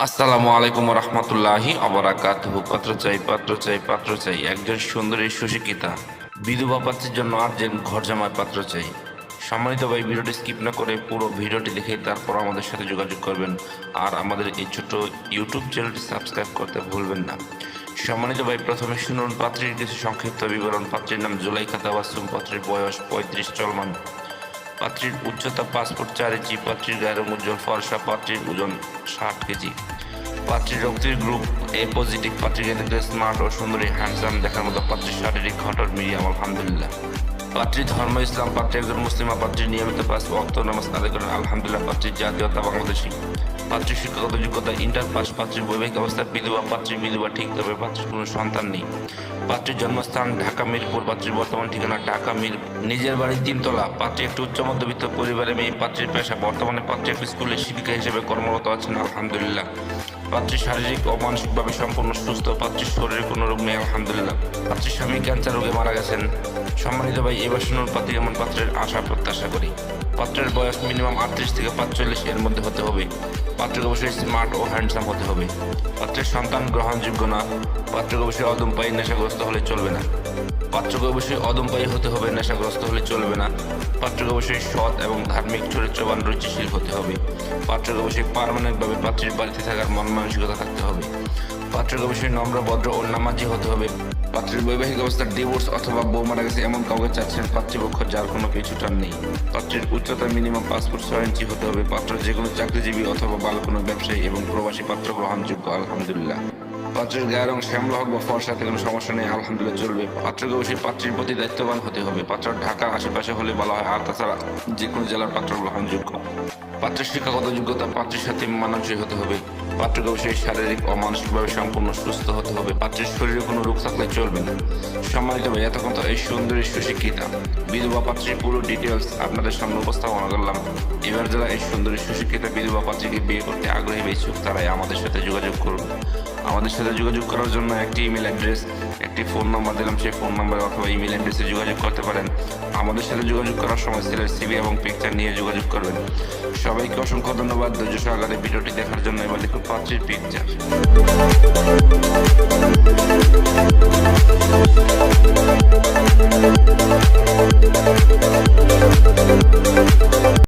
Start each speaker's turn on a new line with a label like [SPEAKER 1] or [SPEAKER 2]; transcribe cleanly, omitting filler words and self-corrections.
[SPEAKER 1] আসসালামু আলাইকুম রহমতুল্লাহি অবরাকাতুহু। পাত্র চাই, পাত্র চাই, পাত্র চাই, একজন সুন্দরী সুশিক্ষিতা বিধবা পাত্রের জন্য আর্জেন্ট ঘর জামাই পাত্র চাই। সম্মানিত ভাই, ভিডিওটি স্কিপ না করে পুরো ভিডিওটি দেখে তারপর আমাদের সাথে যোগাযোগ করবেন। আর আমাদের এই ছোট্ট ইউটিউব চ্যানেলটি সাবস্ক্রাইব করতে ভুলবেন না। সম্মানিত ভাই, প্রথমে শুনুন পাত্রীর কিছু সংক্ষিপ্ত বিবরণ। পাত্রীর নাম জুলাইখা তাবাসসুম, পাত্রীর বয়স 35 চলমান, পাত্রীর উচ্চতা 5 ফুট 4 ইঞ্চি, পাত্রীর গায়ের রং উজ্জ্বল ফর্সা, পাত্রীর ওজন 60 কেজি, পাত্রীর রক্তের গ্রুপ এ পজিটিভ, পাত্রীকে দেখতে স্মার্ট ও সুন্দরী হ্যান্ডসাম দেখার মতো, পাত্রীর শারীরিক ঘটন মিডিয়াম আলহামদুলিল্লাহ, পাত্রীর ধর্ম ইসলাম, পাত্রী একজন মুসলিমা, পাত্রীর নিয়মিত 5 ওয়াক্ত নামাজ আদায় করেন আলহামদুলিল্লাহ, পাত্রীর জাতীয়তা বাংলাদেশী, পাত্রীর শিক্ষাগত যোগ্যতা ইন্টার পাস, পাত্রীর বৈবাহিক অবস্থা বিধবা, পাত্রীর বিধবা ঠিক তবে পাত্রীর কোনো সন্তান নেই, পাত্রীর জন্মস্থান ঢাকা মিরপুর, পাত্রীর বর্তমান ঠিকানা ঢাকা নিজের বাড়ির 3 তলা, পাত্রী একটি উচ্চ মধ্যবিত্ত পরিবারের মেয়ে, পাত্রীর পেশা বর্তমানে পাত্রী একটি স্কুলের শিক্ষিকা হিসেবে কর্মরত আছেন আলহামদুলিল্লাহ, পাত্রী শারীরিক ও মানসিকভাবে সম্পূর্ণ সুস্থ, পাত্রীর শরীরে কোনো রোগ নেই আলহামদুলিল্লাহ, পাত্রীর স্বামী ক্যান্সার রোগে মারা গেছেন। সম্মানিত ভাই, এবার শুনুন পাত্রী এমন পাত্রের আশা প্রত্যাশা করি। পাত্রের বয়স মিনিমাম 38 থেকে 45 এর মধ্যে হতে হবে, পাত্রকে অবশ্যই স্মার্ট ও হ্যান্ডসাম হতে হবে, পাত্রের সন্তান গ্রহণযোগ্য না, পাত্রকে অবশ্যই অদম্পায়ী নেশাগ্রস্ত হলে চলবে না, পাত্রকে অবশ্যই অদম্পায়ী হতে হবে, নেশাগ্রস্ত হলে চলবে না, পাত্রকে অবশ্যই সৎ এবং ধার্মিক চরিত্রবান রুচিশীল হতে হবে, পাত্রকে অবশ্যই পার্মানেন্টভাবে পাত্রীর বাড়িতে থাকার মন মানসিকতা থাকতে হবে, পাত্রকে অবশ্যই নম্র ভদ্র ও নামাজি হতে হবে, পাত্রের বৈবাহিক অবস্থার ডিভোর্স অথবা বউ মারা গেছে এমন কাউকে চাচ্ছেন পাত্রীপক্ষ যার কোনো পিছুটান নেই, পাত্রের উচ্চতা মিনিমাম 5 ফুট 6 ইঞ্চি হতে হবে, পাত্র যে কোনো চাকরিজীবী অথবা ভালো কোনো ব্যবসায়ী এবং প্রবাসী পাত্র গ্রহণযোগ্য আলহামদুলিল্লাহ, পাত্রের গায়ের রং শ্যামলা হোক বা ফর্সাতে কোনো সমস্যা নেই আলহামদুলিল্লাহ চলবে, পাত্রকে অবশ্যই পাত্রীর প্রতি দায়িত্ববান হতে হবে, পাত্র ঢাকার আশেপাশে হলে ভালো হয়, আর তাছাড়া যে কোনো জেলার পাত্র গ্রহণযোগ্য, পাত্রের শিক্ষাগত যোগ্যতা পাত্রের সাথে মানানসই হতে হবে, পাত্রকে অবশ্যই শারীরিক ও মানসিকভাবে সম্পূর্ণ সুস্থ হতে হবে, পাত্রের শরীরে কোনো রোগ থাকলে চলবে না। সম্মানিত ভাই, এতক্ষণ তো এই সুন্দরী সুশিক্ষিতা বিধবা পাত্রীর পুরো ডিটেলস আপনাদের সামনে উপস্থাপনা করলাম। এবার যারা এই সুন্দরী সুশিক্ষিতা বিধবা পাত্রীকে বিয়ে করতে আগ্রহী বা ইচ্ছুক তারাই আমাদের সাথে যোগাযোগ করুন। আমাদের সাথে যোগাযোগ করার জন্য একটি ইমেল অ্যাড্রেস, একটি ফোন নাম্বার দিলাম, সেই ফোন নাম্বার অথবা ইমেল অ্যাড্রেসে যোগাযোগ করতে পারেন। আমাদের সাথে যোগাযোগ করার সময় ছেলের সিভি এবং পিকচার নিয়ে যোগাযোগ করবেন। সবাইকে অসংখ্য ধন্যবাদ ধৈর্য সহকারে ভিডিওটি দেখার জন্য। এবার দেখুন পাত্রীর পিকচার।